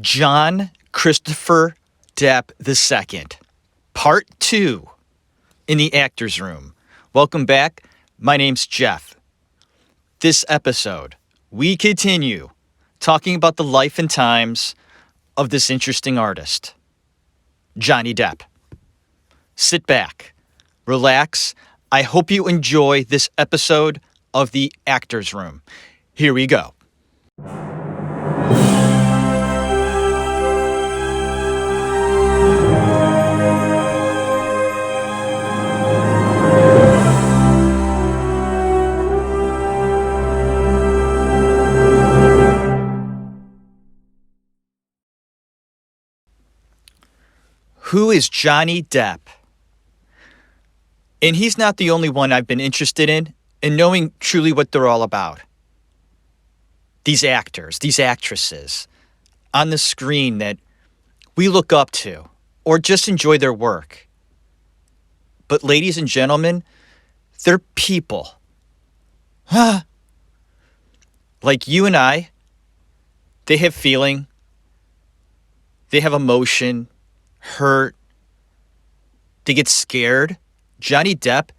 John Christopher Depp II, Part 2, in the actor's room. Welcome back. My name's Jeff. This episode, we continue talking about the life and times of this interesting artist, Johnny Depp. Sit back, relax. I hope you enjoy this episode of the actor's room. Here we go. Who is Johnny Depp? And he's not the only one I've been interested in knowing truly what they're all about. These actors, these actresses on the screen that we look up to or just enjoy their work. But ladies and gentlemen, they're people. Like you and I, they have feeling, they have emotion, hurt, they get scared. Johnny Depp,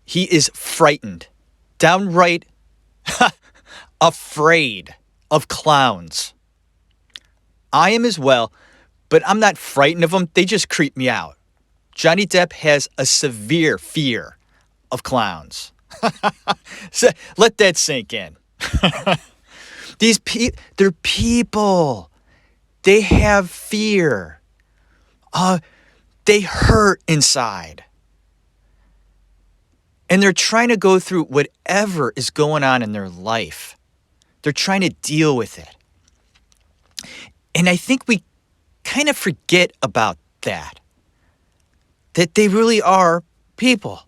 he is frightened, downright afraid of clowns. I am as well, but I'm not frightened of them. They just creep me out. Johnny Depp has a severe fear of clowns. So let that sink in. They're people. They have fear. They hurt inside. And they're trying to go through whatever is going on in their life. They're trying to deal with it. And I think we kind of forget about that. That they really are people.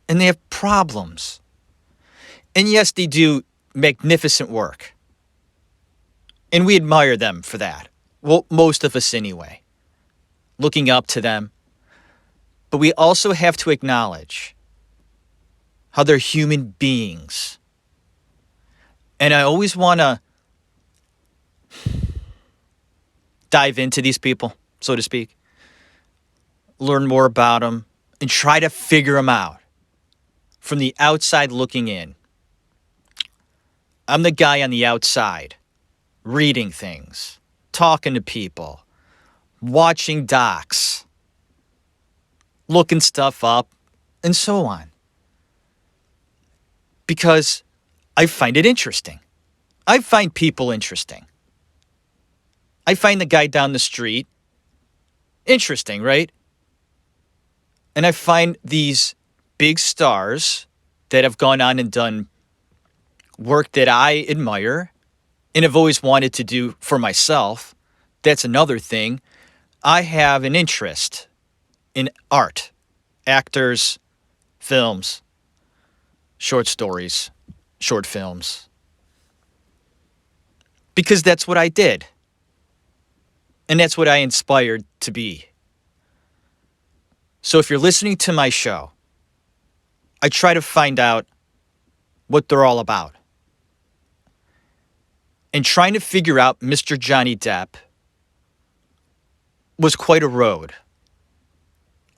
And they have problems. And yes, they do magnificent work. And we admire them for that. Well, most of us anyway. Looking up to them. But we also have to acknowledge how they're human beings. And I always want to dive into these people, so to speak. Learn more about them and try to figure them out from the outside looking in. I'm the guy on the outside, reading things, talking to people, watching docs, looking stuff up, and so on. Because I find it interesting. I find people interesting. I find the guy down the street interesting, right? And I find these big stars that have gone on and done work that I admire and have always wanted to do for myself. That's another thing. I have an interest in art, actors, films, short stories, short films. Because that's what I did. And that's what I inspired to be. So if you're listening to my show, I try to find out what they're all about. And trying to figure out Mr. Johnny Depp was quite a road.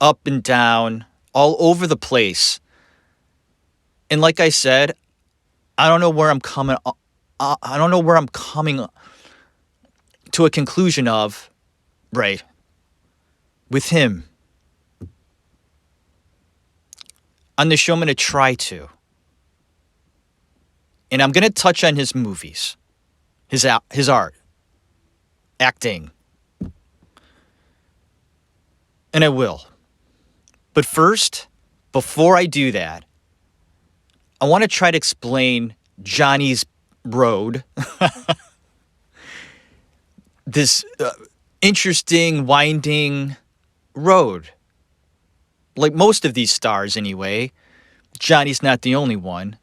Up and down, all over the place. And like I said, I don't know where I'm coming to a conclusion of, right, with him. On the show, I'm going to try to. And I'm going to touch on his movies, his art, acting. And I will. But first, before I do that, I want to try to explain Johnny's road. This interesting, winding road. Like most of these stars anyway. Johnny's not the only one.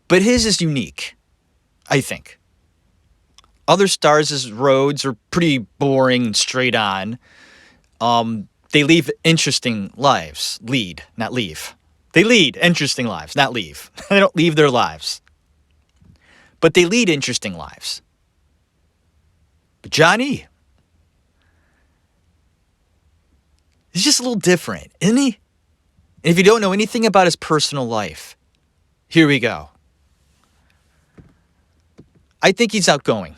But his is unique, I think. Other stars' roads are pretty boring and straight on. They lead interesting lives. Lead, not leave. They lead interesting lives, not leave. They don't leave their lives. But they lead interesting lives. But Johnny, he's just a little different, isn't he? And if you don't know anything about his personal life, here we go. I think he's outgoing.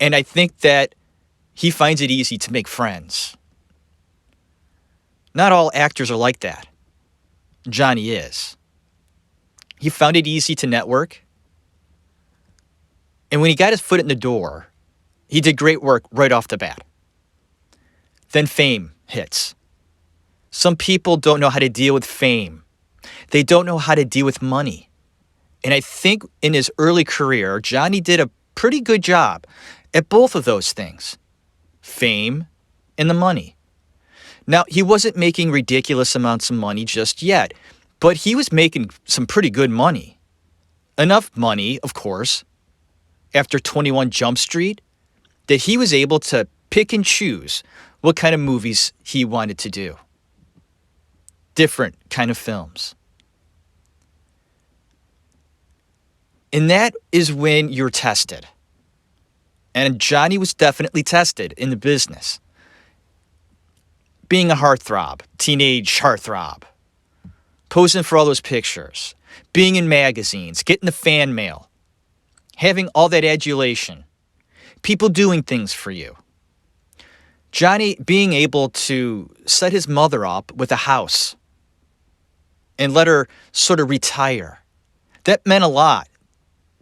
And I think that he finds it easy to make friends. Not all actors are like that. Johnny is. He found it easy to network. And when he got his foot in the door, he did great work right off the bat. Then fame hits. Some people don't know how to deal with fame. They don't know how to deal with money. And I think in his early career, Johnny did a pretty good job at both of those things. Fame and the money. Now, he wasn't making ridiculous amounts of money just yet, but he was making some pretty good money. Enough money, of course, after 21 Jump Street, that he was able to pick and choose what kind of movies he wanted to do. Different kind of films. And that is when you're tested. And Johnny was definitely tested in the business. Being a heartthrob, teenage heartthrob. Posing for all those pictures. Being in magazines, getting the fan mail. Having all that adulation. People doing things for you. Johnny being able to set his mother up with a house. And let her sort of retire. That meant a lot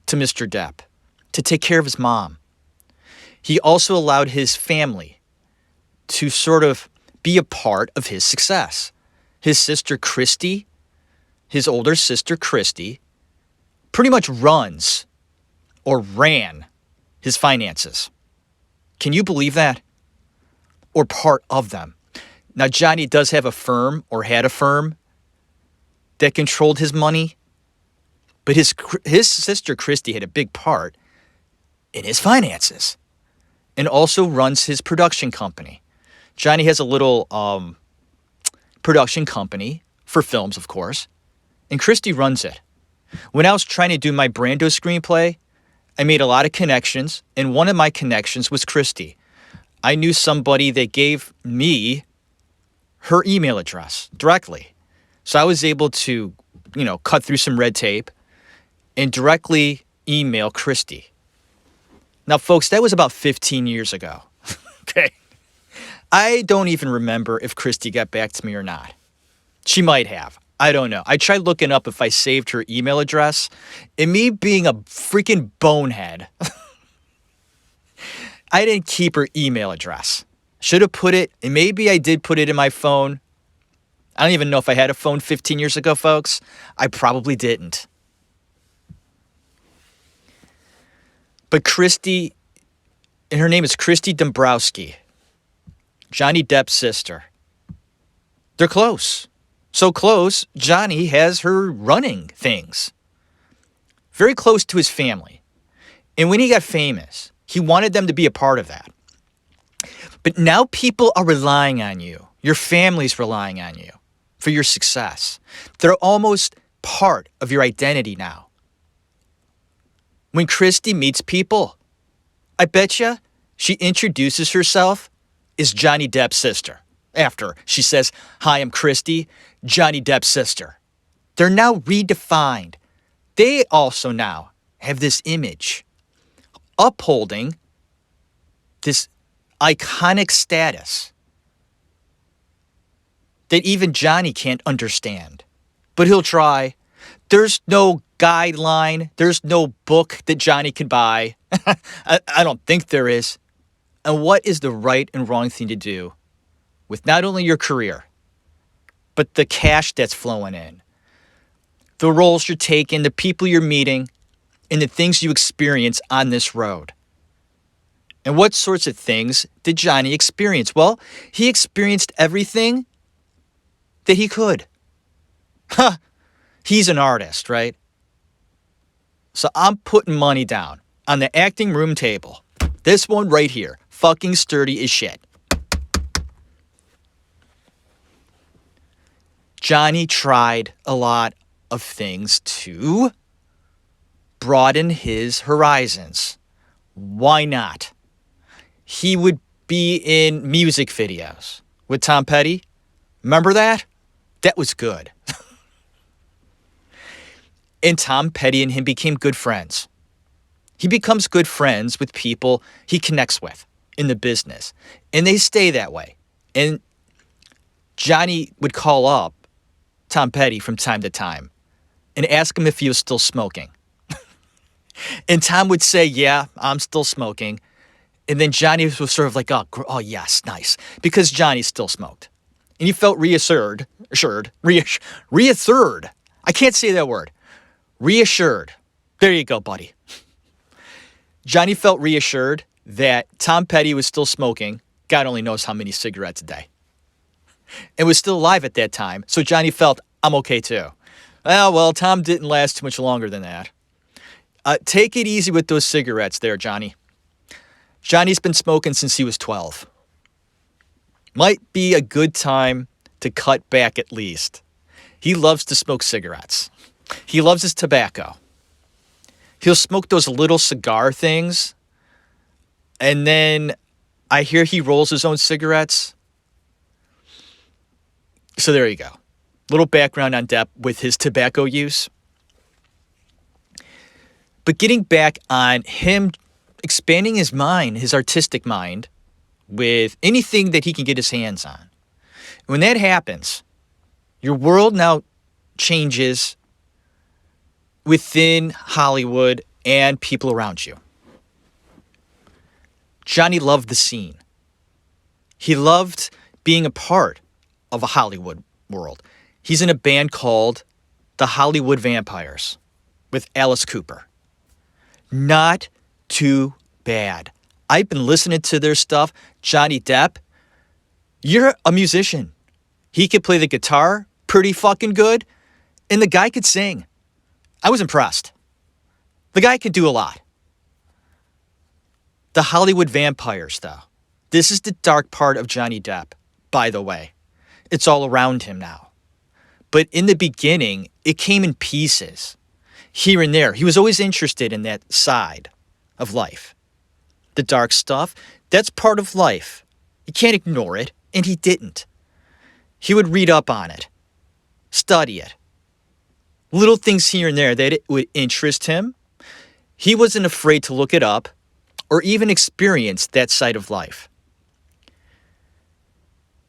to Mr. Depp. To take care of his mom. He also allowed his family to sort of be a part of his success. His sister Christy, his older sister Christy, pretty much runs or ran his finances. Can you believe that? Or part of them. Now, Johnny does have a firm or had a firm that controlled his money, but his sister Christy had a big part in his finances. And also runs his production company. Johnny has a little production company for films, of course. And Christy runs it. When I was trying to do my Brando screenplay, I made a lot of connections. And one of my connections was Christy. I knew somebody that gave me her email address directly. So I was able to, cut through some red tape and directly email Christy. Now, folks, that was about 15 years ago. Okay. I don't even remember if Christy got back to me or not. She might have. I don't know. I tried looking up if I saved her email address. And me being a freaking bonehead, I didn't keep her email address. Should have put it, and maybe I did put it in my phone. I don't even know if I had a phone 15 years ago, folks. I probably didn't. But Christy, and her name is Christy Dombrowski, Johnny Depp's sister. They're close. So close, Johnny has her running things. Very close to his family. And when he got famous, he wanted them to be a part of that. But now people are relying on you. Your family's relying on you for your success. They're almost part of your identity now. When Christy meets people, I bet you she introduces herself as Johnny Depp's sister. After she says, "Hi, I'm Christy, Johnny Depp's sister." They're now redefined. They also now have this image, upholding this iconic status that even Johnny can't understand. But he'll try. There's no guideline. There's no book that Johnny can buy. I don't think there is. And what is the right and wrong thing to do with not only your career, but the cash that's flowing in, the roles you're taking, the people you're meeting, and the things you experience on this road. And what sorts of things did Johnny experience? Well, he experienced everything that he could. He's an artist, right? So I'm putting money down on the acting room table. This one right here, fucking sturdy as shit. Johnny tried a lot of things to broaden his horizons. Why not? He would be in music videos with Tom Petty. Remember that? That was good. And Tom Petty and him became good friends. He becomes good friends with people he connects with in the business. And they stay that way. And Johnny would call up Tom Petty from time to time and ask him if he was still smoking. And Tom would say, yeah, I'm still smoking. And then Johnny was sort of like, oh yes, nice. Because Johnny still smoked. And he felt reassured. I can't say that word. Reassured. There you go, buddy. Johnny felt reassured that Tom Petty was still smoking. God only knows how many cigarettes a day. And was still alive at that time. So Johnny felt, I'm okay too. Well, Tom didn't last too much longer than that. Take it easy with those cigarettes there, Johnny. Johnny's been smoking since he was 12. Might be a good time to cut back at least. He loves to smoke cigarettes. He loves his tobacco. He'll smoke those little cigar things. And then I hear he rolls his own cigarettes. So there you go. Little background on Depp with his tobacco use. But getting back on him expanding his mind, his artistic mind, with anything that he can get his hands on. When that happens, your world now changes within Hollywood and people around you. Johnny loved the scene. He loved being a part of a Hollywood world. He's in a band called the Hollywood Vampires with Alice Cooper. Not too bad. I've been listening to their stuff. Johnny Depp, you're a musician. He could play the guitar pretty fucking good, and the guy could sing. I was impressed. The guy could do a lot. The Hollywood Vampires, though. This is the dark part of Johnny Depp, by the way. It's all around him now. But in the beginning, it came in pieces. Here and there. He was always interested in that side of life. The dark stuff, that's part of life. You can't ignore it, and he didn't. He would read up on it, study it. Little things here and there that it would interest him. He wasn't afraid to look it up or even experience that side of life.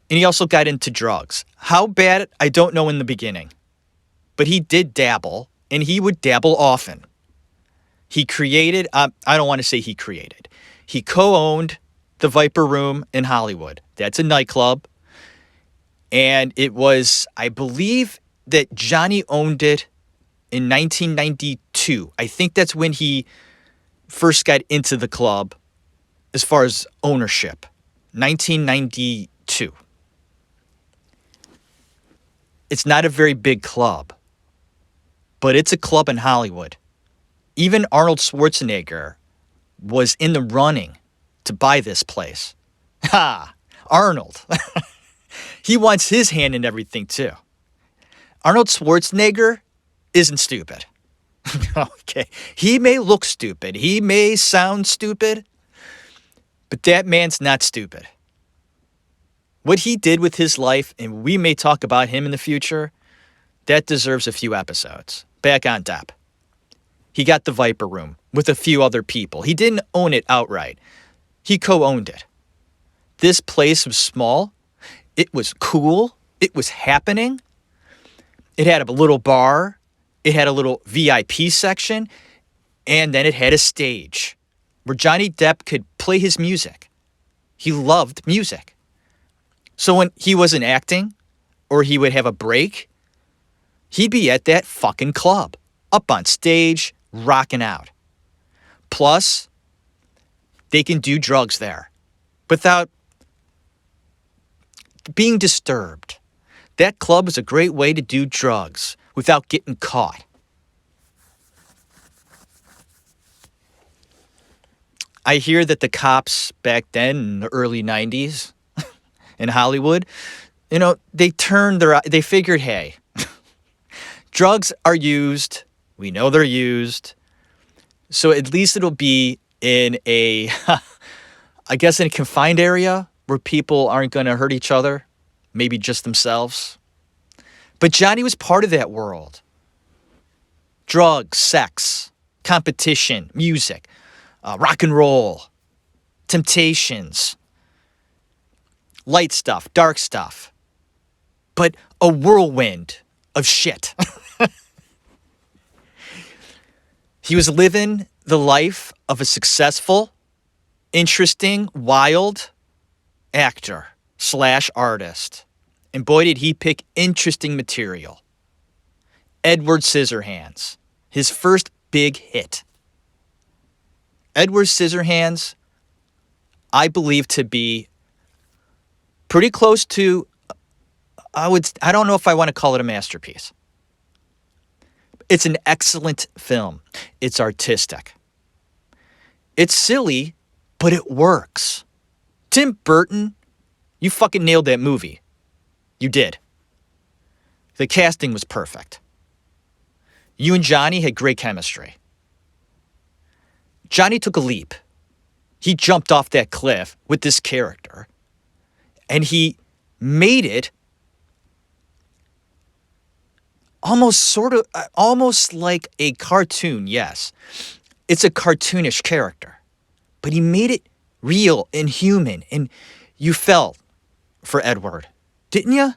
And he also got into drugs. How bad, I don't know in the beginning. But he did dabble, and he would dabble often. He created, I don't want to say he created. He co-owned the Viper Room in Hollywood. That's a nightclub. And it was, I believe that Johnny owned it in 1992. I think that's when he first got into the club as far as ownership. 1992. It's not a very big club, but it's a club in Hollywood. Even Arnold Schwarzenegger was in the running to buy this place. Ha! Arnold. He wants his hand in everything too. Arnold Schwarzenegger isn't stupid. Okay. He may look stupid. He may sound stupid. But that man's not stupid. What he did with his life, and we may talk about him in the future, that deserves a few episodes. Back on Depp. He got the Viper Room with a few other people. He didn't own it outright. He co-owned it. This place was small. It was cool. It was happening. It had a little bar. It had a little VIP section. And then it had a stage where Johnny Depp could play his music. He loved music. So when he wasn't acting or he would have a break, he'd be at that fucking club, up on stage, rocking out. Plus, they can do drugs there without being disturbed. That club is a great way to do drugs without getting caught. I hear that the cops back then in the early 90s in Hollywood, they figured, hey, drugs are used. We know they're used. So at least it'll be in a, I guess, in a confined area where people aren't going to hurt each other, maybe just themselves. But Johnny was part of that world. Drugs, sex, competition, music, rock and roll, temptations, light stuff, dark stuff, but a whirlwind of shit. He was living the life of a successful, interesting, wild actor / artist. And boy, did he pick interesting material. Edward Scissorhands, his first big hit. Edward Scissorhands, I believe to be pretty close to, I don't know if I want to call it a masterpiece. It's an excellent film. It's artistic. It's silly, but it works. Tim Burton, you fucking nailed that movie. You did. The casting was perfect. You and Johnny had great chemistry. Johnny took a leap. He jumped off that cliff with this character, and he made it almost like a cartoon, yes. It's a cartoonish character, but he made it real and human, and you felt for Edward, didn't you?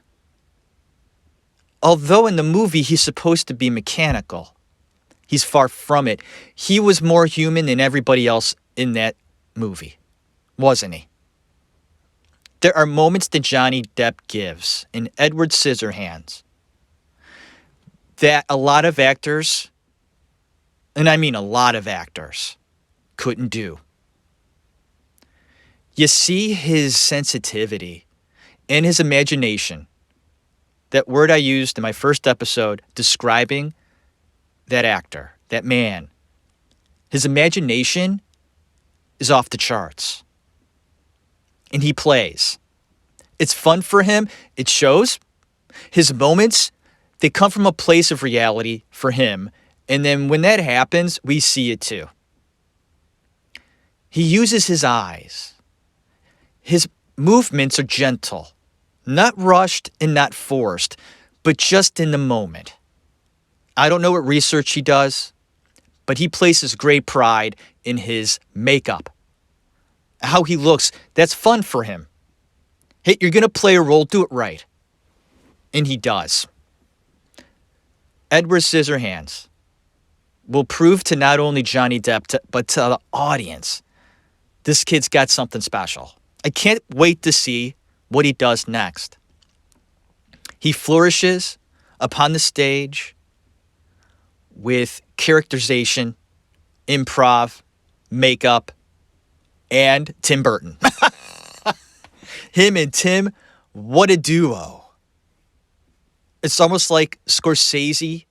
Although in the movie he's supposed to be mechanical, he's far from it. He was more human than everybody else in that movie, wasn't he? There are moments that Johnny Depp gives in Edward Scissorhands that a lot of actors, and I mean a lot of actors, couldn't do. You see his sensitivity and his imagination. That word I used in my first episode describing that actor, that man. His imagination is off the charts. And he plays. It's fun for him. It shows. His moments, they come from a place of reality for him. And then when that happens, we see it too. He uses his eyes. His movements are gentle, not rushed and not forced, but just in the moment. I don't know what research he does, but he places great pride in his makeup. How he looks, that's fun for him. Hey, you're going to play a role, do it right. And he does. Edward Scissorhands will prove to not only Johnny Depp, but to the audience, this kid's got something special. I can't wait to see what he does next. He flourishes upon the stage with characterization, improv, makeup, and Tim Burton. Him and Tim, what a duo. It's almost like Scorsese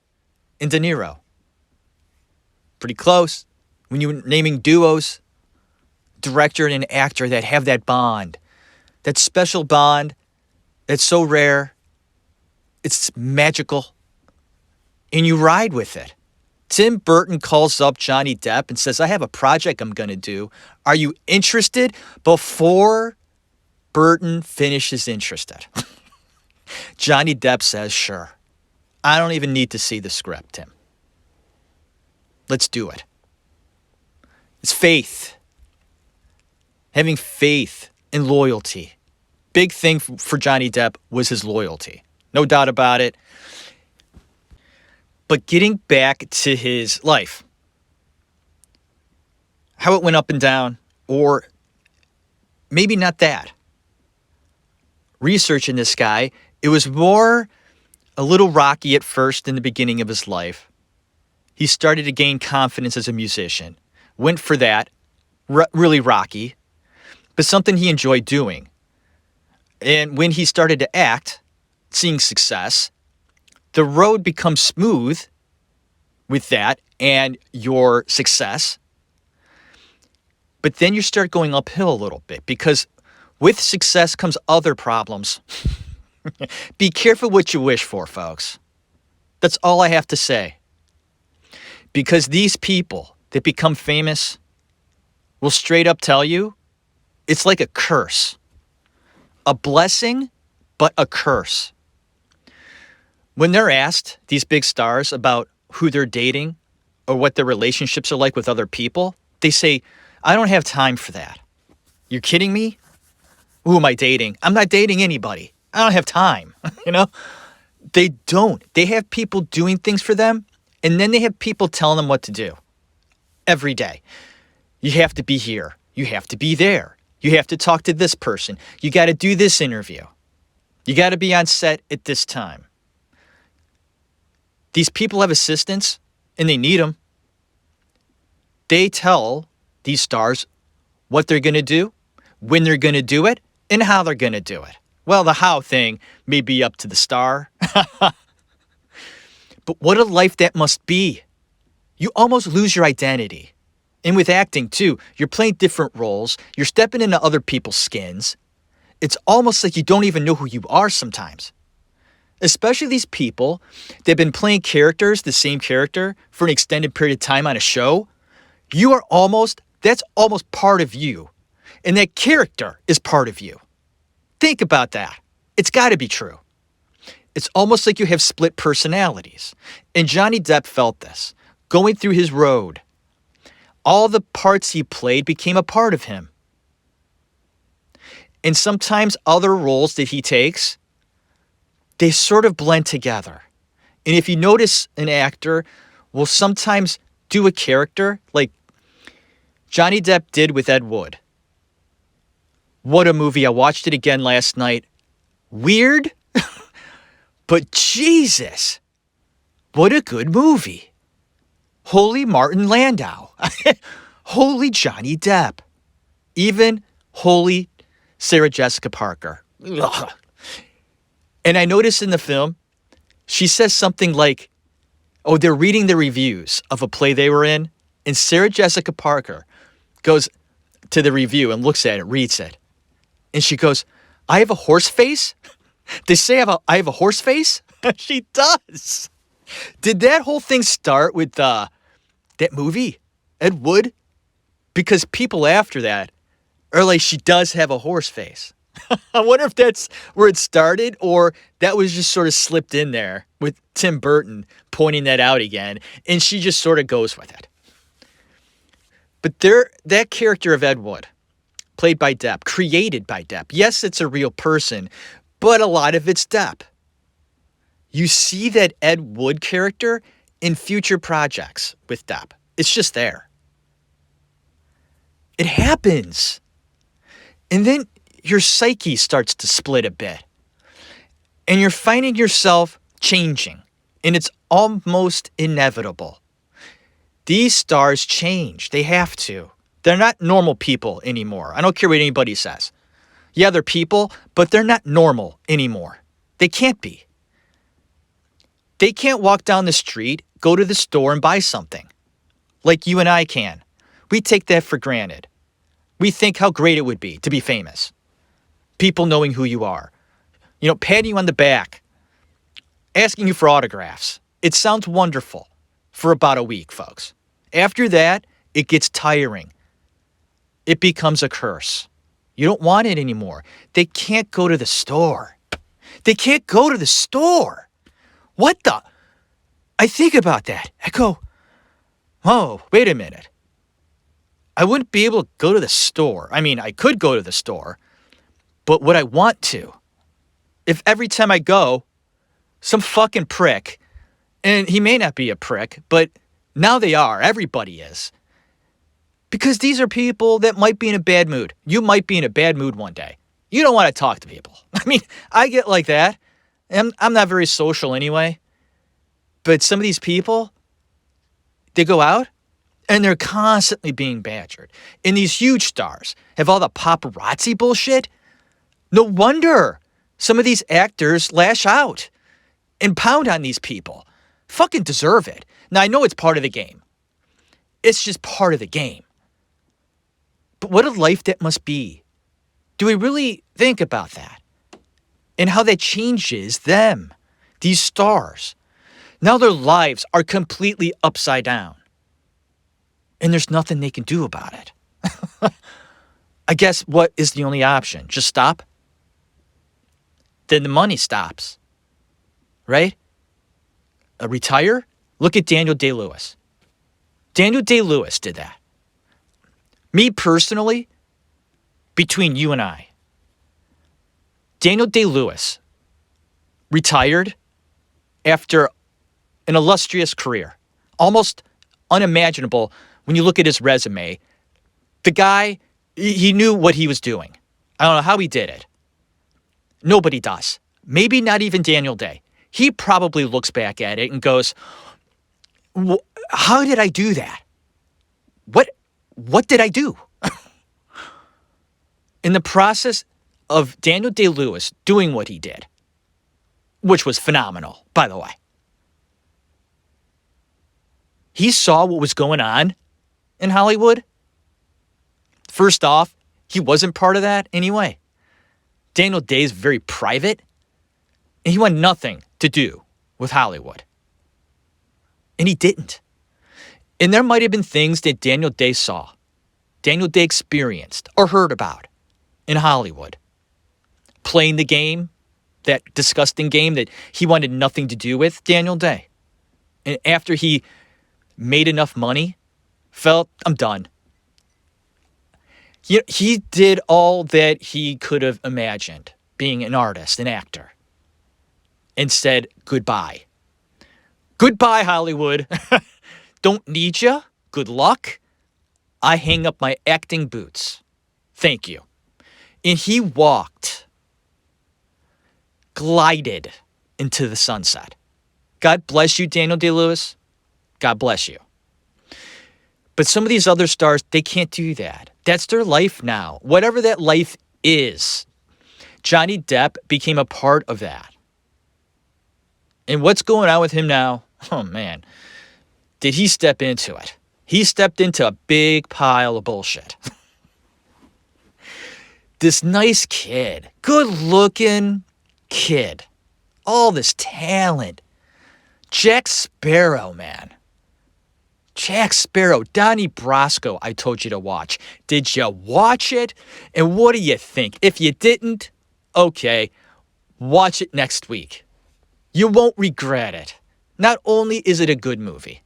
and De Niro. Pretty close. When you're naming duos, director and an actor that have that bond, that special bond that's so rare, it's magical, and you ride with it. Tim Burton calls up Johnny Depp and says, I have a project I'm going to do. Are you interested? Before Burton finishes interested, Johnny Depp says, sure. I don't even need to see the script, Tim. Let's do it. It's faith. Having faith and loyalty. Big thing for Johnny Depp was his loyalty. No doubt about it. But getting back to his life, how it went up and down, or maybe not that. Researching this guy, it was more a little rocky at first in the beginning of his life. He started to gain confidence as a musician. Went for that, really rocky, but something he enjoyed doing. And when he started to act, seeing success, the road becomes smooth with that and your success. But then you start going uphill a little bit because with success comes other problems. Be careful what you wish for, folks. That's all I have to say. Because these people that become famous, will straight up tell you it's like a curse. A blessing, but a curse. When they're asked, these big stars, about who they're dating or what their relationships are like with other people, they say, I don't have time for that. You're kidding me? Who am I dating? I'm not dating anybody. I don't have time. They don't. They have people doing things for them, and then they have people telling them what to do every day. You have to be here. You have to be there. You have to talk to this person. You got to do this interview. You got to be on set at this time. These people have assistants, and they need them. They tell these stars what they're going to do, when they're going to do it, and how they're going to do it. Well, the how thing may be up to the star. But what a life that must be. You almost lose your identity. And with acting, too, you're playing different roles. You're stepping into other people's skins. It's almost like you don't even know who you are sometimes. Especially these people that have been playing characters, the same character, for an extended period of time on a show. That's almost part of you. And that character is part of you. Think about that. It's got to be true. It's almost like you have split personalities. And Johnny Depp felt this. Going through his road, all the parts he played became a part of him. And sometimes other roles that he takes, they sort of blend together. And if you notice, an actor will sometimes do a character like Johnny Depp did with Ed Wood. What a movie. I watched it again last night. Weird, but Jesus, what a good movie. Holy Martin Landau. Holy Johnny Depp. Even holy Sarah Jessica Parker. Ugh. And I noticed in the film, she says something like, they're reading the reviews of a play they were in, and Sarah Jessica Parker goes to the review and looks at it, reads it. And she goes, I have a horse face? They say I have a horse face? She does. Did that whole thing start with that movie, Ed Wood? Because people after that are like, she does have a horse face. I wonder if that's where it started, or that was just sort of slipped in there with Tim Burton pointing that out again, and she just sort of goes with it. But that character of Ed Wood, played by Depp, created by Depp. Yes, it's a real person, but a lot of it's Depp. You see that Ed Wood character in future projects with Depp. It's just there. It happens. And then your psyche starts to split a bit. And you're finding yourself changing. And it's almost inevitable. These stars change. They have to. They're not normal people anymore. I don't care what anybody says. Yeah, they're people, but they're not normal anymore. They can't be. They can't walk down the street, go to the store, and buy something like you and I can. We take that for granted. We think how great it would be to be famous. People knowing who you are. Patting you on the back. Asking you for autographs. It sounds wonderful for about a week, folks. After that, it gets tiring. It becomes a curse. You don't want it anymore. They can't go to the store. They can't go to the store. What the? I think about that. I go, oh, wait a minute. I wouldn't be able to go to the store. I mean, I could go to the store, but would I want to? If every time I go, some fucking prick, and he may not be a prick, but now they are. Everybody is. Because these are people that might be in a bad mood. You might be in a bad mood one day. You don't want to talk to people. I mean, I get like that. I'm not very social anyway. But some of these people, they go out and they're constantly being badgered. And these huge stars have all the paparazzi bullshit. No wonder some of these actors lash out and pound on these people. Fucking deserve it. Now, I know it's part of the game. It's just part of the game. But what a life that must be. Do we really think about that? And how that changes them, these stars. Now their lives are completely upside down. And there's nothing they can do about it. I guess what is the only option? Just stop? Then the money stops, right? Retire? Look at Daniel Day-Lewis. Daniel Day-Lewis did that. Me personally, between you and I, Daniel Day-Lewis retired after an illustrious career. Almost unimaginable when you look at his resume. The guy, he knew what he was doing. I don't know how he did it. Nobody does. Maybe not even Daniel Day. He probably looks back at it and goes, how did I do that? What did I do? In the process of Daniel Day-Lewis doing what he did, which was phenomenal, by the way, he saw what was going on in Hollywood. First off, he wasn't part of that anyway. Daniel Day is very private, and he wanted nothing to do with Hollywood. And he didn't. And there might have been things that Daniel Day saw, Daniel Day experienced or heard about in Hollywood. Playing the game, that disgusting game that he wanted nothing to do with, Daniel Day. And after he made enough money, felt, I'm done. He did all that he could have imagined being an artist, an actor, and said goodbye. Goodbye, Hollywood. Don't need ya. Good luck. I hang up my acting boots. Thank you. And he walked, glided into the sunset. God bless you, Daniel Day-Lewis. God bless you. But some of these other stars, they can't do that. That's their life now. Whatever that life is, Johnny Depp became a part of that. And what's going on with him now? Oh, man. Did he step into it? He stepped into a big pile of bullshit. This nice kid, good-looking kid, all this talent. Jack Sparrow, man. Jack Sparrow, Donnie Brasco, I told you to watch. Did you watch it? And what do you think? If you didn't, okay, watch it next week. You won't regret it. Not only is it a good movie.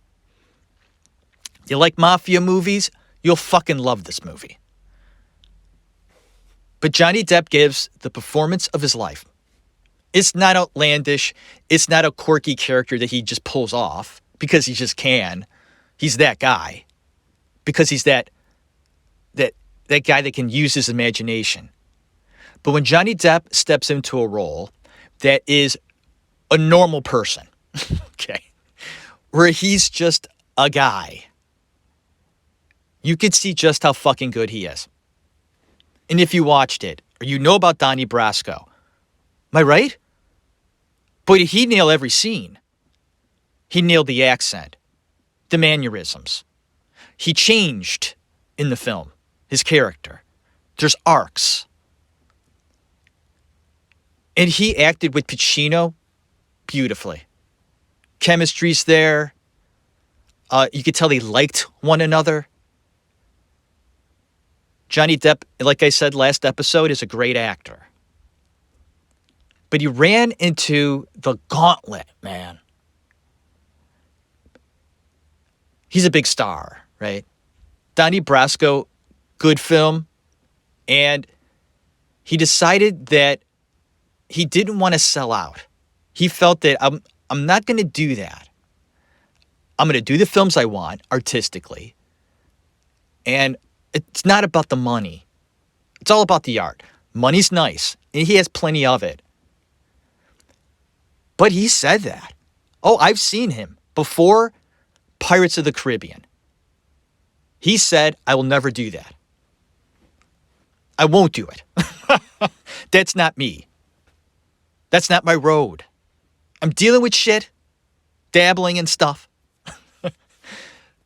You like mafia movies? You'll fucking love this movie. But Johnny Depp gives the performance of his life. It's not outlandish. It's not a quirky character that he just pulls off because he just can. He's that guy. Because he's that guy that can use his imagination. But when Johnny Depp steps into a role that is a normal person, okay, where he's just a guy, you could see just how fucking good he is. And if you watched it, or you know about Donnie Brasco, am I right? But he nailed every scene. He nailed the accent, the mannerisms. He changed in the film, his character. There's arcs. And he acted with Pacino beautifully. Chemistry's there. You could tell they liked one another. Johnny Depp, like I said last episode, is a great actor. But he ran into the gauntlet, man. He's a big star, right? Donnie Brasco, good film. And he decided that he didn't want to sell out. He felt that I'm not going to do that. I'm going to do the films I want artistically. And it's not about the money. It's all about the art. Money's nice, and he has plenty of it. But he said that. Oh, I've seen him before Pirates of the Caribbean. He said, I will never do that. I won't do it. That's not me. That's not my road. I'm dealing with shit, dabbling in stuff.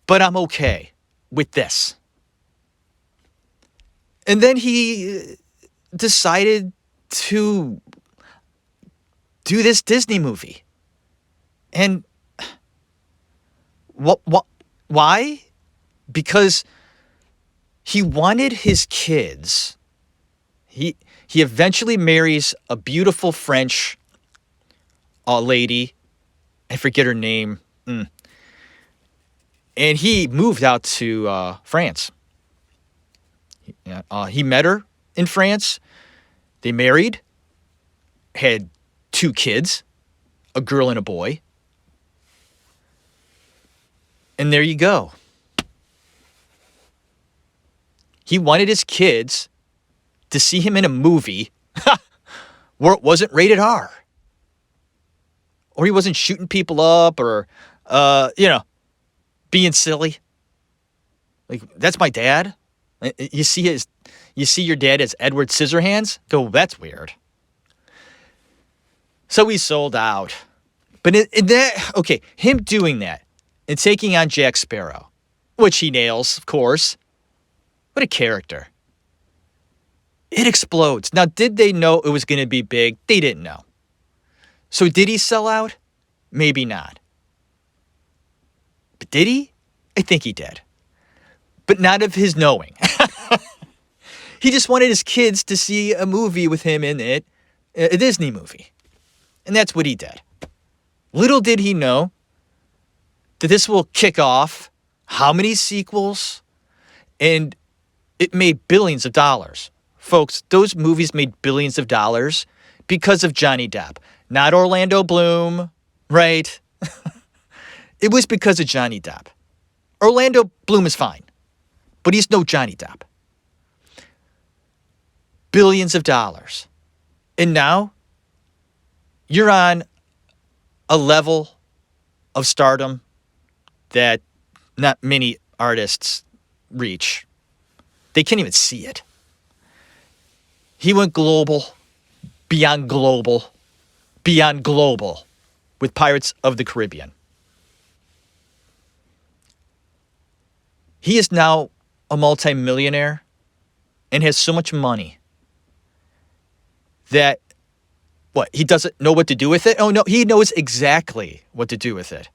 But I'm okay with this. And then he decided to do this Disney movie. And why? Because He wanted his kids. He eventually marries a beautiful French lady. I forget her name. And he moved out to France. He met her in France. They married, had 2 kids, a girl and a boy. And there you go. He wanted his kids to see him in a movie where it wasn't rated R. Or he wasn't shooting people up or, being silly. Like, that's my dad. You see your dad as Edward Scissorhands? Go, that's weird. So he sold out. But him doing that and taking on Jack Sparrow, which he nails, of course. What a character. It explodes. Now, did they know it was going to be big? They didn't know. So did he sell out? Maybe not. But did he? I think he did. But not of his knowing. He just wanted his kids to see a movie with him in it, a Disney movie. And that's what he did. Little did he know that this will kick off how many sequels, and it made billions of dollars. Folks, those movies made billions of dollars because of Johnny Depp. Not Orlando Bloom, right? It was because of Johnny Depp. Orlando Bloom is fine, but he's no Johnny Depp. Billions of dollars. And now you're on a level of stardom that not many artists reach. They can't even see it. He went global, beyond global with Pirates of the Caribbean. He is now a multimillionaire and has so much money that, he doesn't know what to do with it? Oh, no, he knows exactly what to do with it.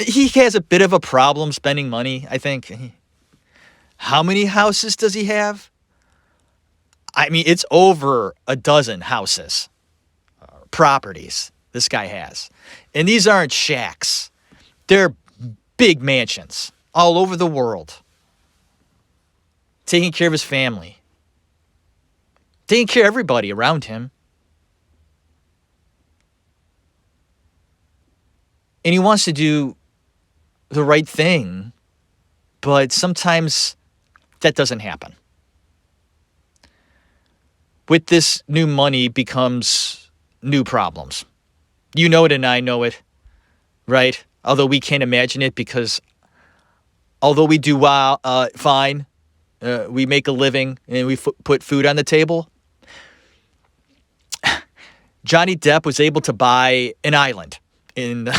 He has a bit of a problem spending money, I think. How many houses does he have? I mean, it's over a dozen houses, properties this guy has. And these aren't shacks. They're big mansions all over the world. Taking care of his family. Taking care of everybody around him. And he wants to do the right thing, but sometimes that doesn't happen. With this new money becomes new problems. You know it and I know it, right? Although we can't imagine it because although we do fine, we make a living and we put food on the table, Johnny Depp was able to buy an island in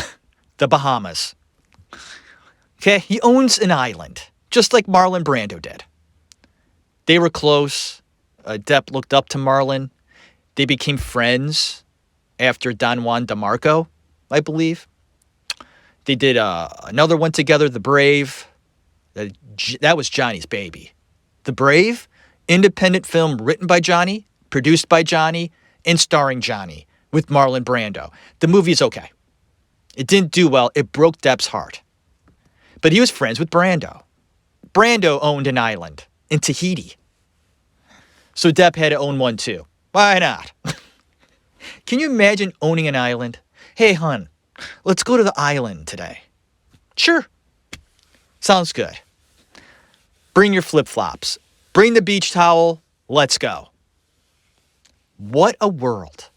the Bahamas. Okay, he owns an island, just like Marlon Brando did. They were close. Depp looked up to Marlon. They became friends after Don Juan DeMarco, I believe. They did another one together, The Brave. That was Johnny's baby. The Brave, independent film written by Johnny, produced by Johnny, and starring Johnny with Marlon Brando. The movie's okay. It didn't do well. It broke Depp's heart. But he was friends with Brando. Brando owned an island in Tahiti. So Depp had to own one too. Why not? Can you imagine owning an island? Hey, hon, let's go to the island today. Sure. Sounds good. Bring your flip-flops. Bring the beach towel. Let's go. What a world.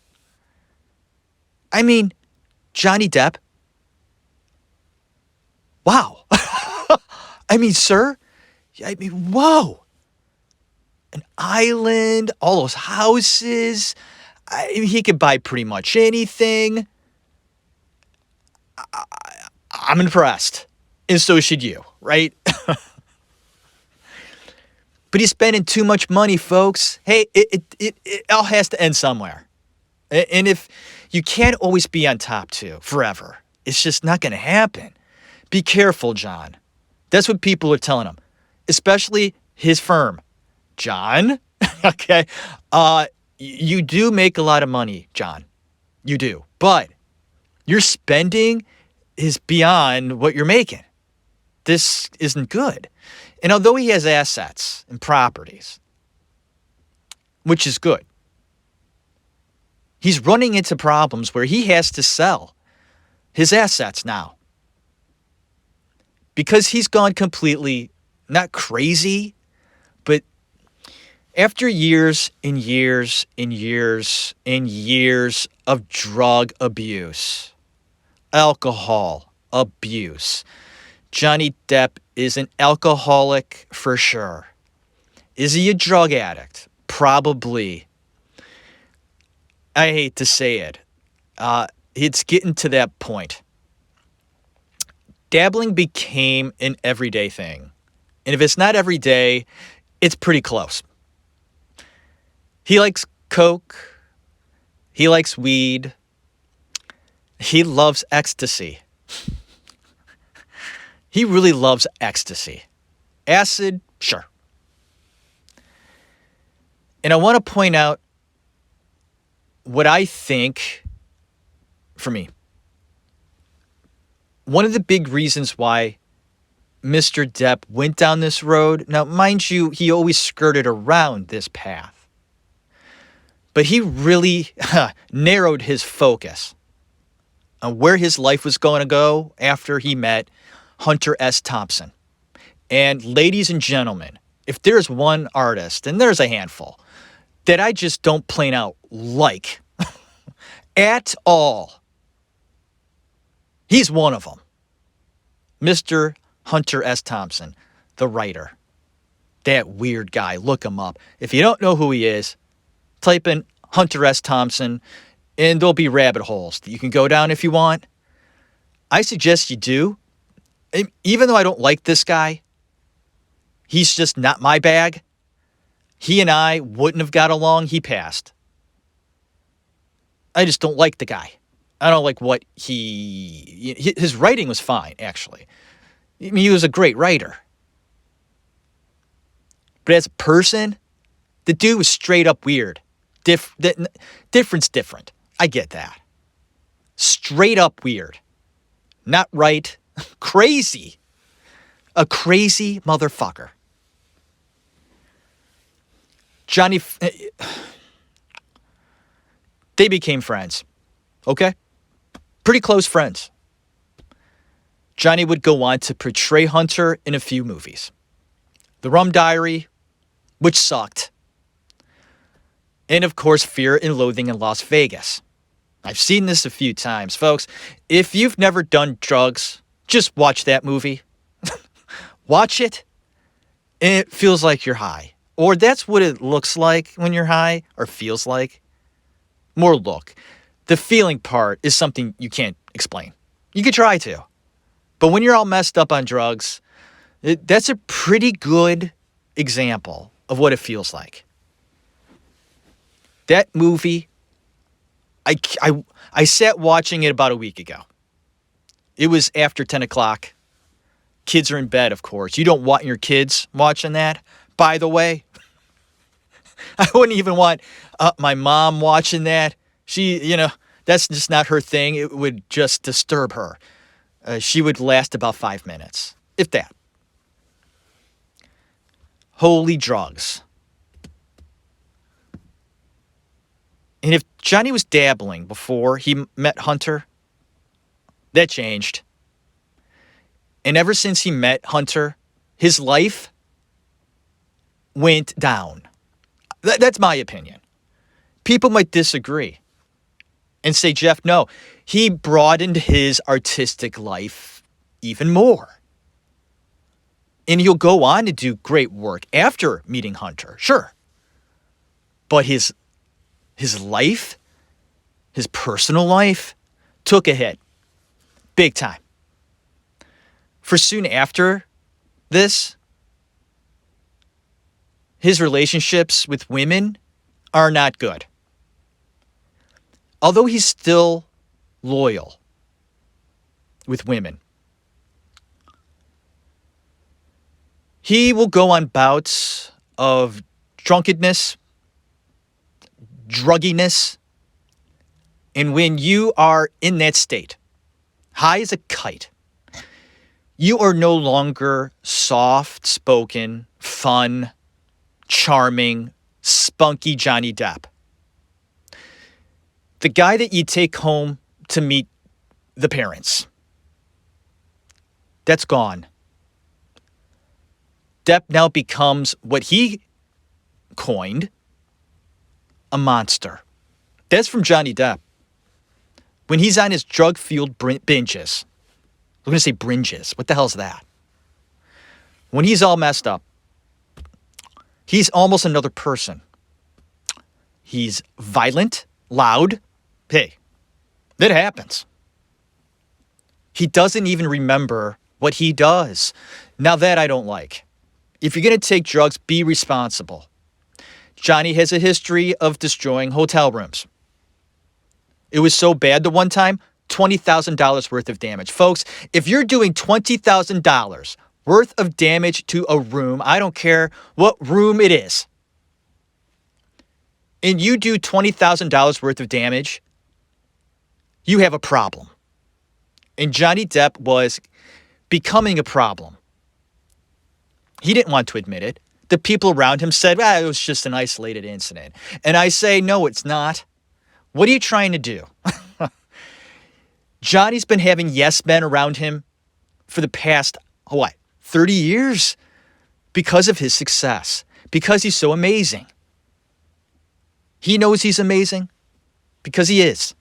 I mean, Johnny Depp. Wow. I mean, sir. I mean, whoa. An island, all those houses. He could buy pretty much anything. I'm impressed. And so should you, right? But he's spending too much money, folks. Hey, it all has to end somewhere. And if you can't always be on top too, forever, it's just not going to happen. Be careful, John. That's what people are telling him. especially his firm. John, okay, you do make a lot of money, John. You do. But your spending is beyond what you're making. This isn't good. And although he has assets and properties, which is good, he's running into problems where he has to sell his assets now. Because he's gone completely, not crazy, but after years and years and years and years of drug abuse, alcohol abuse, Johnny Depp is an alcoholic for sure. Is he a drug addict? Probably. I hate to say it. It's getting to that point. Dabbling became an everyday thing. And if it's not every day, it's pretty close. He likes coke. He likes weed. He loves ecstasy. He really loves ecstasy. Acid, sure. And I want to point out what I think, for me, one of the big reasons why Mr. Depp went down this road, now mind you, he always skirted around this path, but he really narrowed his focus on where his life was going to go after he met Hunter S. Thompson. And ladies and gentlemen, if there's one artist, and there's a handful, that I just don't plain out like at all, he's one of them. Mr. Hunter S. Thompson, the writer. That weird guy. Look him up. If you don't know who he is, type in Hunter S. Thompson, and there'll be rabbit holes that you can go down if you want. I suggest you do. Even though I don't like this guy, he's just not my bag. He and I wouldn't have got along. He passed. I just don't like the guy. I don't like what his writing was fine, actually. I mean, he was a great writer. But as a person, the dude was straight up weird. Different's different. I get that. Straight up weird. Not right. Crazy. A crazy motherfucker. Johnny, they became friends. Okay? Pretty close friends. Johnny would go on to portray Hunter in a few movies. The Rum Diary, which sucked. And of course, Fear and Loathing in Las Vegas. I've seen this a few times, folks. If you've never done drugs, just watch that movie. Watch it, and it feels like you're high. Or that's what it looks like when you're high, or feels like. More look. The feeling part is something you can't explain. You could try to. But when you're all messed up on drugs, that's a pretty good example of what it feels like. That movie, I sat watching it about a week ago. It was after 10 o'clock. Kids are in bed, of course. You don't want your kids watching that, by the way. I wouldn't even want my mom watching that. She, that's just not her thing. It would just disturb her. She would last about 5 minutes, if that. Holy drugs. And if Johnny was dabbling before he met Hunter, that changed. And ever since he met Hunter, his life went down. That's my opinion. People might disagree and say, Jeff, no, he broadened his artistic life even more. And he'll go on to do great work after meeting Hunter, sure. But his life, his personal life, took a hit. Big time. For soon after this, his relationships with women are not good. Although he's still loyal with women. He will go on bouts of drunkenness, drugginess. And when you are in that state, high as a kite, you are no longer soft-spoken, fun, charming, spunky Johnny Depp. The guy that you take home to meet the parents. That's gone. Depp now becomes what he coined a monster. That's from Johnny Depp. When he's on his drug-fueled binges. I'm going to say bringes. What the hell's that? When he's all messed up, he's almost another person. He's violent, loud. Hey, that happens. He doesn't even remember what he does. Now that I don't like. If you're going to take drugs, be responsible. Johnny has a history of destroying hotel rooms. It was so bad the one time, $20,000 worth of damage. Folks, if you're doing $20,000 worth of damage to a room, I don't care what room it is, and you do $20,000 worth of damage, you have a problem. And Johnny Depp was becoming a problem. He didn't want to admit it. The people around him said, it was just an isolated incident. And I say, no, it's not. What are you trying to do? Johnny's been having yes men around him for the past, 30 years? Because of his success. Because he's so amazing. He knows he's amazing because he is.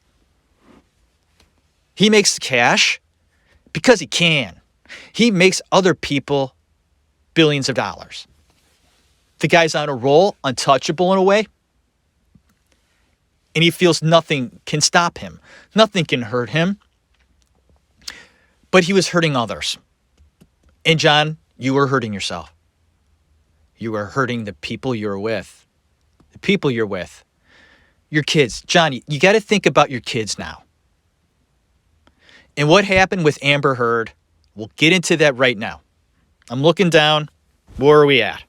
He makes the cash because he can. He makes other people billions of dollars. The guy's on a roll, untouchable in a way. And he feels nothing can stop him. Nothing can hurt him. But he was hurting others. And John, you were hurting yourself. You were hurting the people you're with. The people you're with. Your kids. Johnny, you got to think about your kids now. And what happened with Amber Heard, we'll get into that right now. I'm looking down. Where are we at?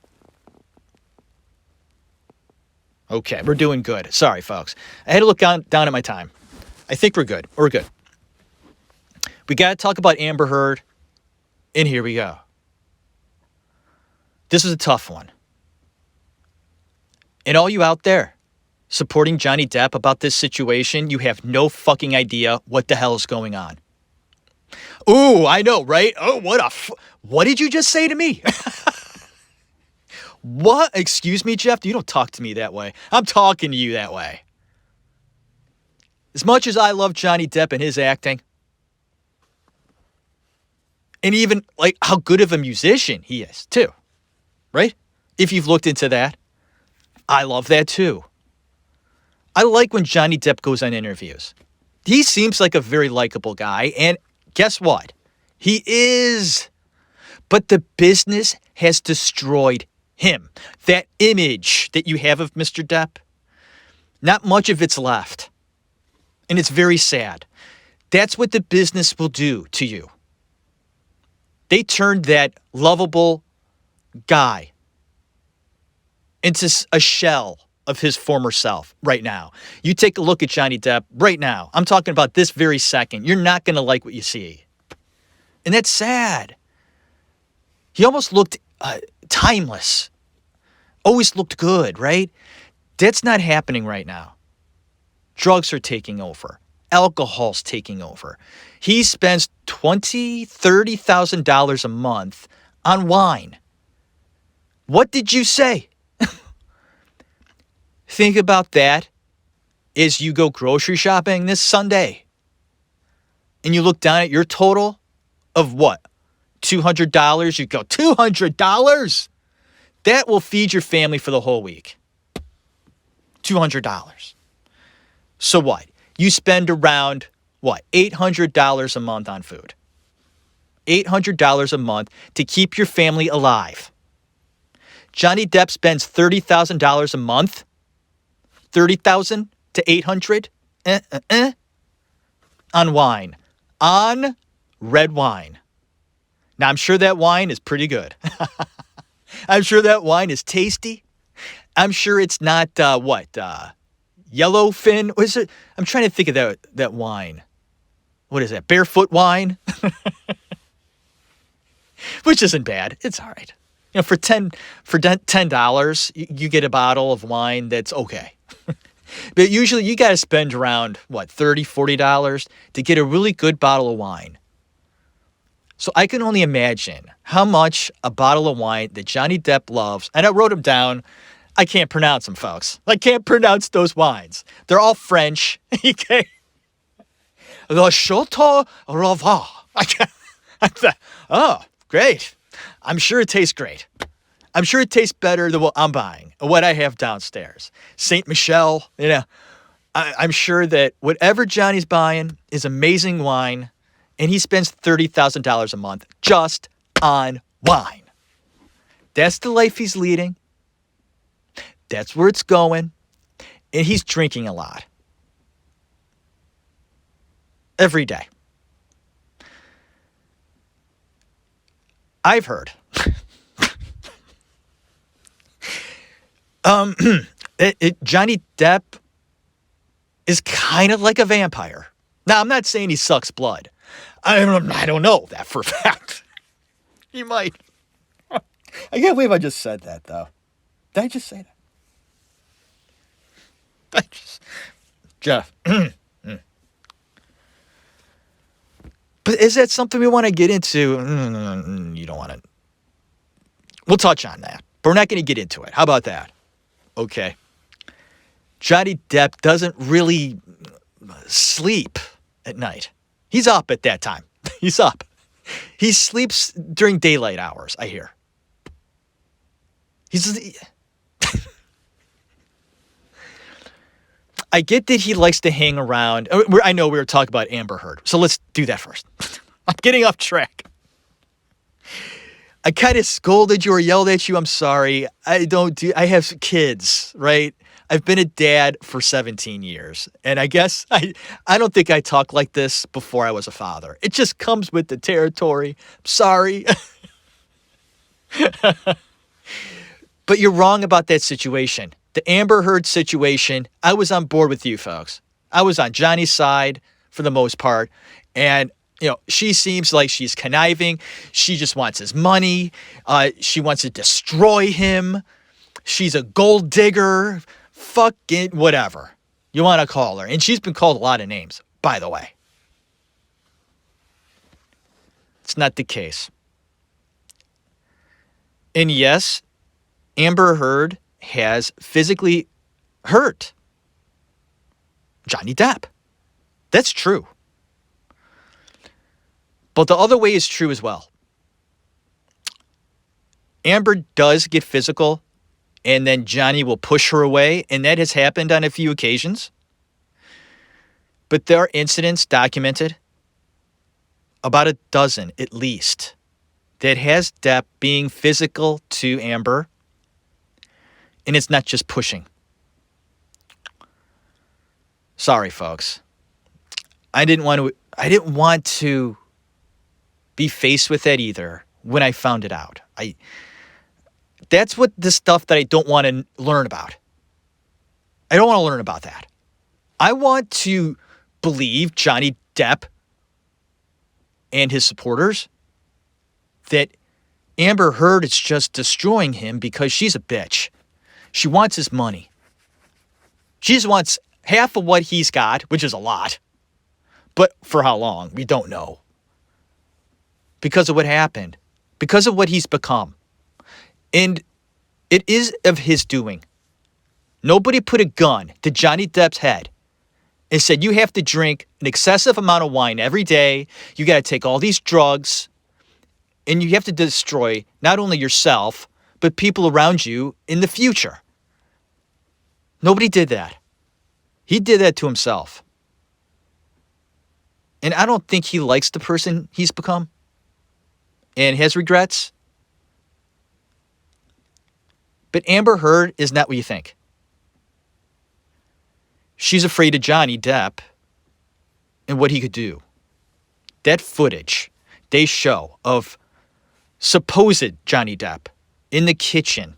Okay, we're doing good. Sorry, folks. I had to look down at my time. I think we're good. We're good. We got to talk about Amber Heard, and here we go. This is a tough one. And all you out there supporting Johnny Depp about this situation, you have no fucking idea what the hell is going on. Ooh, I know, right? Oh, what did you just say to me? What? Excuse me, Jeff? You don't talk to me that way. I'm talking to you that way. As much as I love Johnny Depp and his acting, and even like how good of a musician he is too, right? If you've looked into that, I love that too. I like when Johnny Depp goes on interviews. He seems like a very likable guy, and guess what? He is. But the business has destroyed him. That image that you have of Mr. Depp, not much of it's left. And it's very sad. That's what the business will do to you. They turned that lovable guy into a shell of his former self right now. You take a look at Johnny Depp right now. I'm talking about this very second. You're not going to like what you see. And that's sad. He almost looked timeless. Always looked good, right? That's not happening right now. Drugs are taking over. Alcohol's taking over. He spends $20,000, $30,000 a month on wine. What did you say? Think about that as you go grocery shopping this Sunday. And you look down at your total of what? $200? You go, $200? That will feed your family for the whole week. $200. So what? You spend around, $800 a month on food. $800 a month to keep your family alive. Johnny Depp spends $30,000 a month. $30,000 to $800 on wine. On red wine. Now, I'm sure that wine is pretty good. I'm sure that wine is tasty. I'm sure it's not, yellowfin? What is it? I'm trying to think of that wine. What is that? Barefoot wine? Which isn't bad. It's all right. For $10, you get a bottle of wine that's okay. But usually you got to spend around, $30, $40 to get a really good bottle of wine. So I can only imagine how much a bottle of wine that Johnny Depp loves, and I wrote them down. I can't pronounce them, folks. I can't pronounce those wines. They're all French. Okay. Le Chateau Ravoux. Oh, great. I'm sure it tastes great. I'm sure it tastes better than what I'm buying, or what I have downstairs. Saint Michel, I'm sure that whatever Johnny's buying is amazing wine, and he spends $30,000 a month just on wine. That's the life he's leading. That's where it's going. And he's drinking a lot. Every day. I've heard. Johnny Depp is kind of like a vampire. Now, I'm not saying he sucks blood. I don't know that for a fact. He might. I can't believe I just said that, though. Did I just say that? Jeff. But is that something we want to get into? You don't want to. We'll touch on that. But we're not going to get into it. How about that? Okay. Johnny Depp doesn't really sleep at night. He's up at that time. He's up. He sleeps during daylight hours, I hear. I get that he likes to hang around. I know we were talking about Amber Heard, so let's do that first. I'm getting off track. I kind of scolded you or yelled at you. I'm sorry. I have kids, right? I've been a dad for 17 years. And I guess I don't think I talked like this before I was a father. It just comes with the territory. I'm sorry. But you're wrong about that situation. The Amber Heard situation, I was on board with you folks. I was on Johnny's side for the most part. And, she seems like she's conniving. She just wants his money. She wants to destroy him. She's a gold digger. Fucking whatever you want to call her. And she's been called a lot of names, by the way. It's not the case. And yes, Amber Heard has physically hurt Johnny Depp. That's true. But the other way is true as well. Amber does get physical, and then Johnny will push her away, and that has happened on a few occasions. But there are incidents documented, about a dozen at least, that has Depp being physical to Amber, and it's not just pushing. Sorry, folks. I didn't want to be faced with that either when I found it out. That's what the stuff that I don't want to learn about. I don't want to learn about that. I want to believe Johnny Depp and his supporters that Amber Heard is just destroying him because she's a bitch. She wants his money. She just wants half of what he's got, which is a lot. But for how long? We don't know. Because of what happened. Because of what he's become. And it is of his doing. Nobody put a gun to Johnny Depp's head and said, you have to drink an excessive amount of wine every day. You got to take all these drugs. And you have to destroy not only yourself, but people around you in the future. Nobody did that. He did that to himself. And I don't think he likes the person he's become and has regrets. But Amber Heard is not what you think. She's afraid of Johnny Depp and what he could do. That footage they show of supposed Johnny Depp in the kitchen,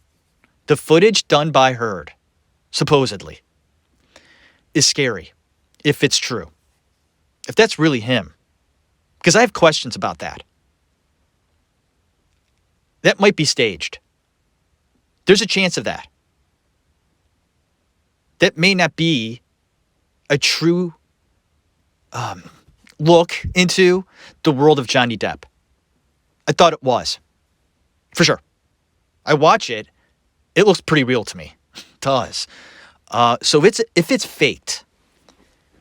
the footage done by Heard, supposedly, is scary if it's true. If that's really him. Because I have questions about that. That might be staged. There's a chance of that. That may not be a true look into the world of Johnny Depp. I thought it was. For sure. I watch it. It looks pretty real to me. It does. So if it's faked,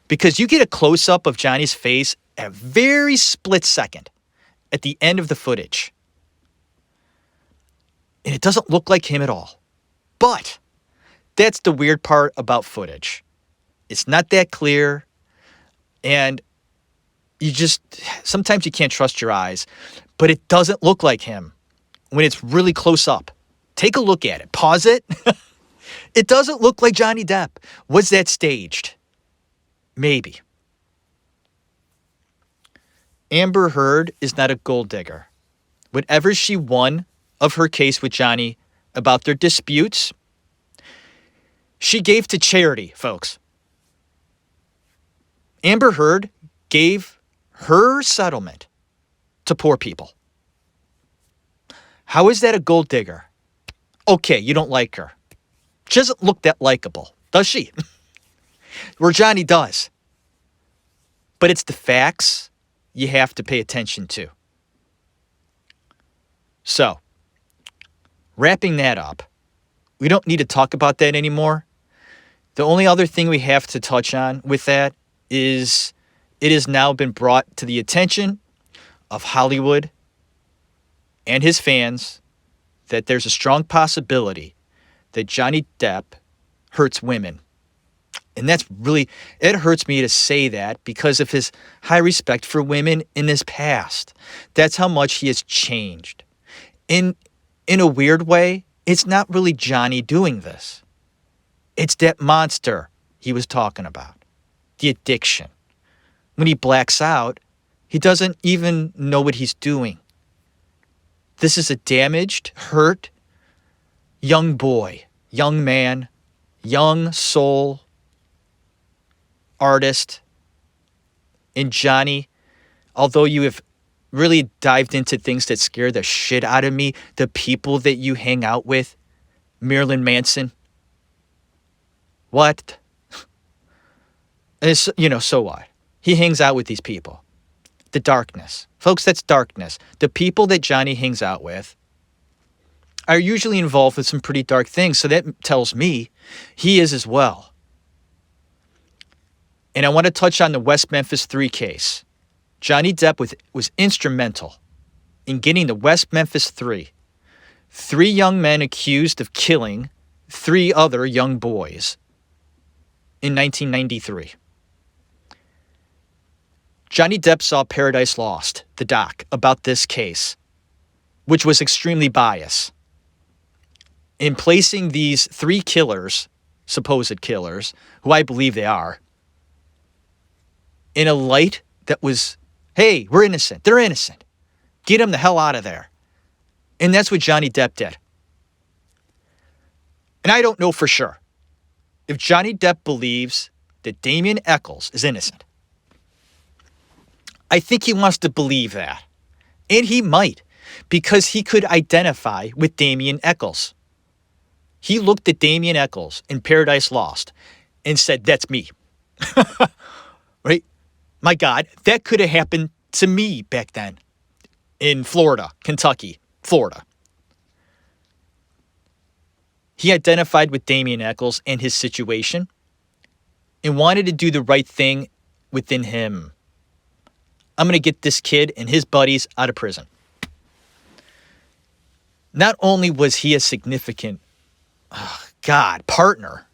because you get a close-up of Johnny's face at a very split second at the end of the footage. And it doesn't look like him at all. But that's the weird part about footage. It's not that clear. And sometimes you can't trust your eyes. But it doesn't look like him when it's really close up. Take a look at it. Pause it. It doesn't look like Johnny Depp. Was that staged? Maybe. Amber Heard is not a gold digger. Whatever she won of her case with Johnny about their disputes, she gave to charity, folks. Amber Heard gave her settlement to poor people. How is that a gold digger? Okay, you don't like her. She doesn't look that likable, does she? Where Johnny does. But it's the facts you have to pay attention to. So, wrapping that up, we don't need to talk about that anymore. The only other thing we have to touch on with that is it has now been brought to the attention of Hollywood and his fans that there's a strong possibility that Johnny Depp hurts women. And that's really, it hurts me to say that because of his high respect for women in his past. That's how much he has changed. In a weird way, it's not really Johnny doing this. It's that monster he was talking about. The addiction. When he blacks out, he doesn't even know what he's doing. This is a damaged, hurt, young boy, young man, young soul, artist. And Johnny, although you have really dived into things that scare the shit out of me, the people that you hang out with, Marilyn Manson. What? And so what? He hangs out with these people. The darkness. Folks, that's darkness. The people that Johnny hangs out with are usually involved with some pretty dark things. So that tells me he is as well. And I want to touch on the West Memphis 3 case. Johnny Depp was instrumental in getting the West Memphis 3. 3 young men accused of killing 3 other young boys in 1993. Johnny Depp saw Paradise Lost, the doc, about this case, which was extremely biased. In placing these 3 killers, supposed killers, who I believe they are, in a light that was, hey, we're innocent. They're innocent. Get them the hell out of there. And that's what Johnny Depp did. And I don't know for sure if Johnny Depp believes that Damien Echols is innocent. I think he wants to believe that. And he might, because he could identify with Damien Echols. He looked at Damien Echols in Paradise Lost and said, that's me. Right? My God, that could have happened to me back then in Florida, Kentucky, Florida. He identified with Damien Echols and his situation and wanted to do the right thing within him. I'm going to get this kid and his buddies out of prison. Not only was he a significant, partner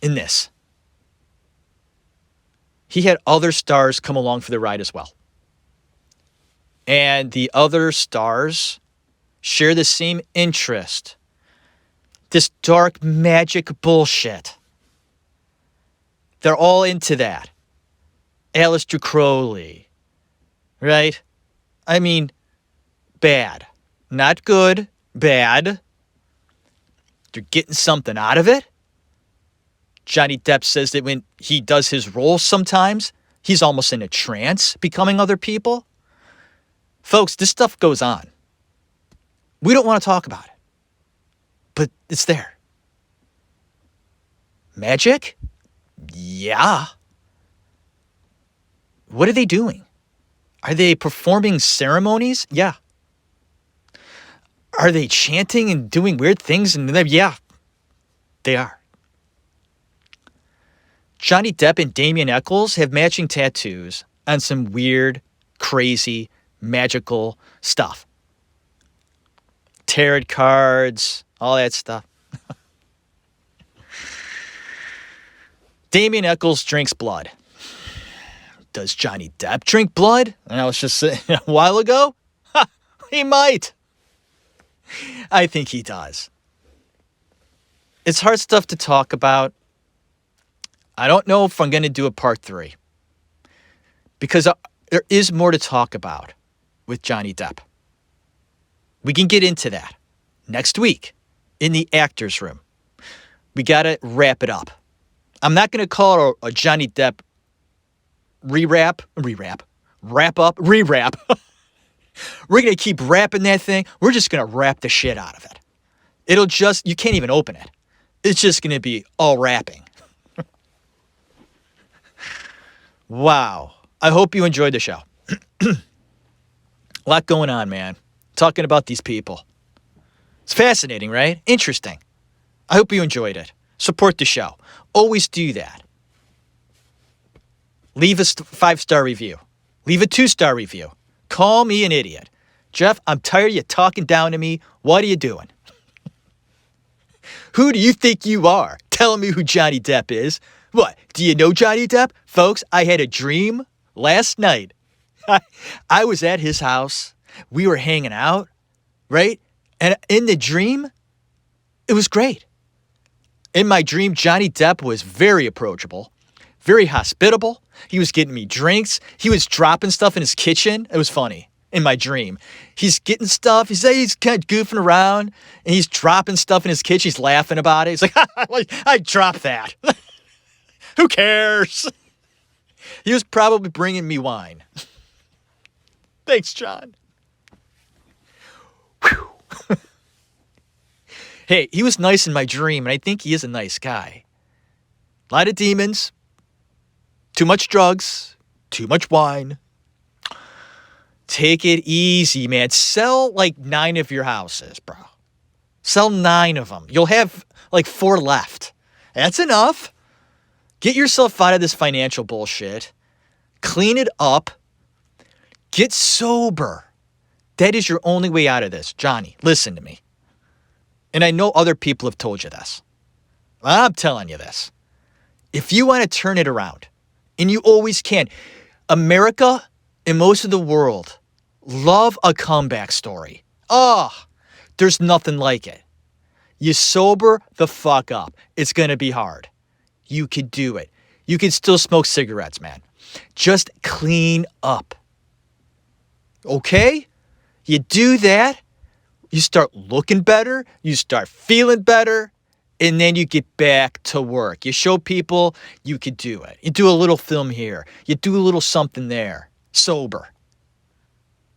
in this, he had other stars come along for the ride as well. And the other stars share the same interest. This dark magic bullshit. They're all into that. Aleister Crowley, right? I mean, bad. Not good, bad. They're getting something out of it. Johnny Depp says that when he does his roles sometimes, he's almost in a trance, becoming other people. Folks, this stuff goes on. We don't want to talk about it, but it's there. Magic? Yeah. What are they doing? Are they performing ceremonies? Yeah. Are they chanting and doing weird things? Yeah, they are. Johnny Depp and Damien Eccles have matching tattoos on some weird, crazy, magical stuff. Tarot cards, all that stuff. Damien Eccles drinks blood. Does Johnny Depp drink blood? And I was just saying a while ago, he might. I think he does. It's hard stuff to talk about. I don't know if I'm going to do a part 3. Because there is more to talk about with Johnny Depp. We can get into that next week in the actor's room. We got to wrap it up. I'm not going to call it a Johnny Depp wrap up. We're going to keep wrapping that thing. We're just going to wrap the shit out of it. You can't even open it. It's just going to be all wrapping. Wow. I hope you enjoyed the show. A lot going on, man. Talking about these people. It's fascinating, right? Interesting. I hope you enjoyed it. Support the show. Always do that. Leave a 5-star review. Leave a 2-star review. Call me an idiot. Jeff, I'm tired of you talking down to me. What are you doing? Who do you think you are? Telling me who Johnny Depp is. What? Do you know Johnny Depp? Folks, I had a dream last night. I was at his house. We were hanging out, right? And in the dream, it was great. In my dream, Johnny Depp was very approachable, very hospitable. He was getting me drinks. He was dropping stuff in his kitchen. It was funny. In my dream, he's getting stuff. He's kind of goofing around, and he's dropping stuff in his kitchen. He's laughing about it. He's like, I dropped that. Who cares? He was probably bringing me wine. Thanks, John. Whew. Hey, he was nice in my dream, and I think he is a nice guy. A lot of demons, too much drugs, too much wine. Take it easy, man. Sell like 9 of your houses, bro. Sell 9 of them. You'll have like 4 left. That's enough. Get yourself out of this financial bullshit. Clean it up. Get sober. That is your only way out of this. Johnny, listen to me. And I know other people have told you this. I'm telling you this. If you want to turn it around, and you always can, America and most of the world love a comeback story. There's nothing like it. You sober the fuck up. It's going to be hard. You could do it. You can still smoke cigarettes, man. Just clean up. Okay? You do that, you start looking better, you start feeling better, and then you get back to work. You show people you could do it. You do a little film here. You do a little something there. Sober.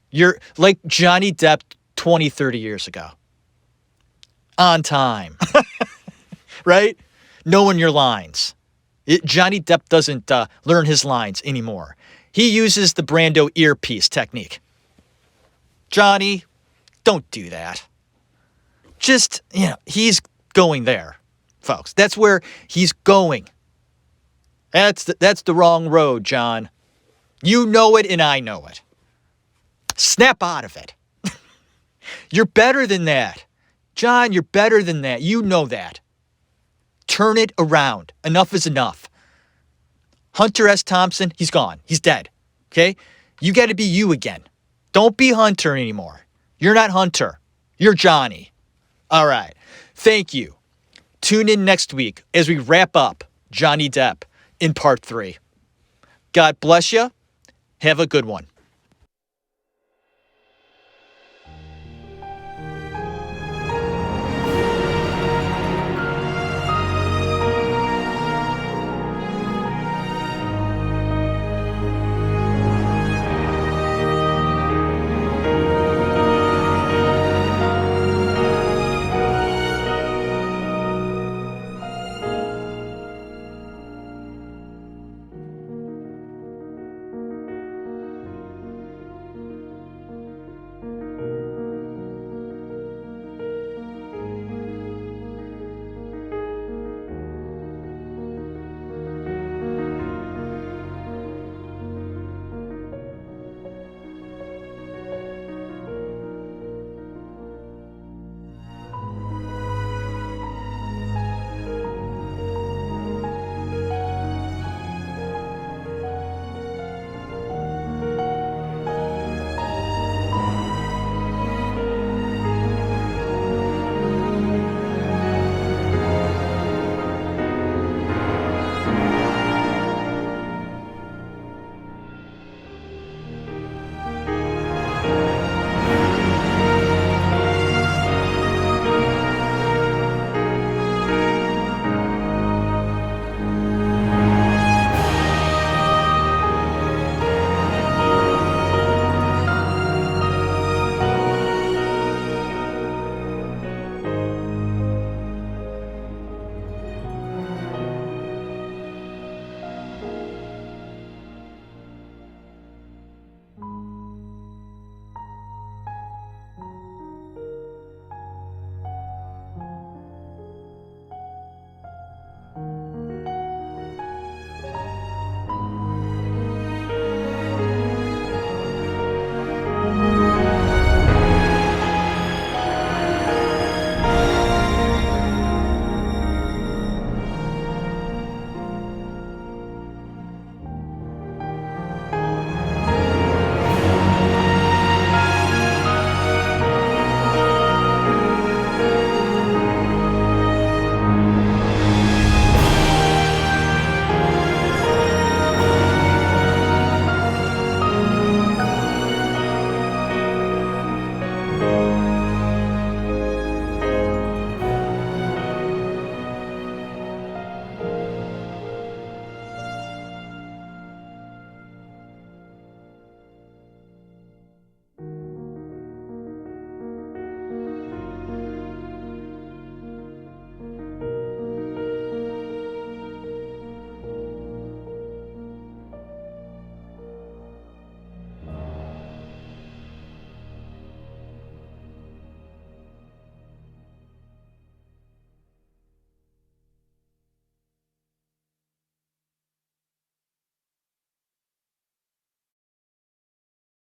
You're like Johnny Depp 20, 30 years ago. On time. Right? Knowing your lines. Johnny Depp doesn't learn his lines anymore. He uses the Brando earpiece technique. Johnny, don't do that. Just, he's going there, folks. That's where he's going. That's the wrong road, John. You know it and I know it. Snap out of it. You're better than that. John, you're better than that. You know that. Turn it around. Enough is enough. Hunter S. Thompson, he's gone. He's dead. Okay? You got to be you again. Don't be Hunter anymore. You're not Hunter. You're Johnny. All right. Thank you. Tune in next week as we wrap up Johnny Depp in part 3. God bless you. Have a good one.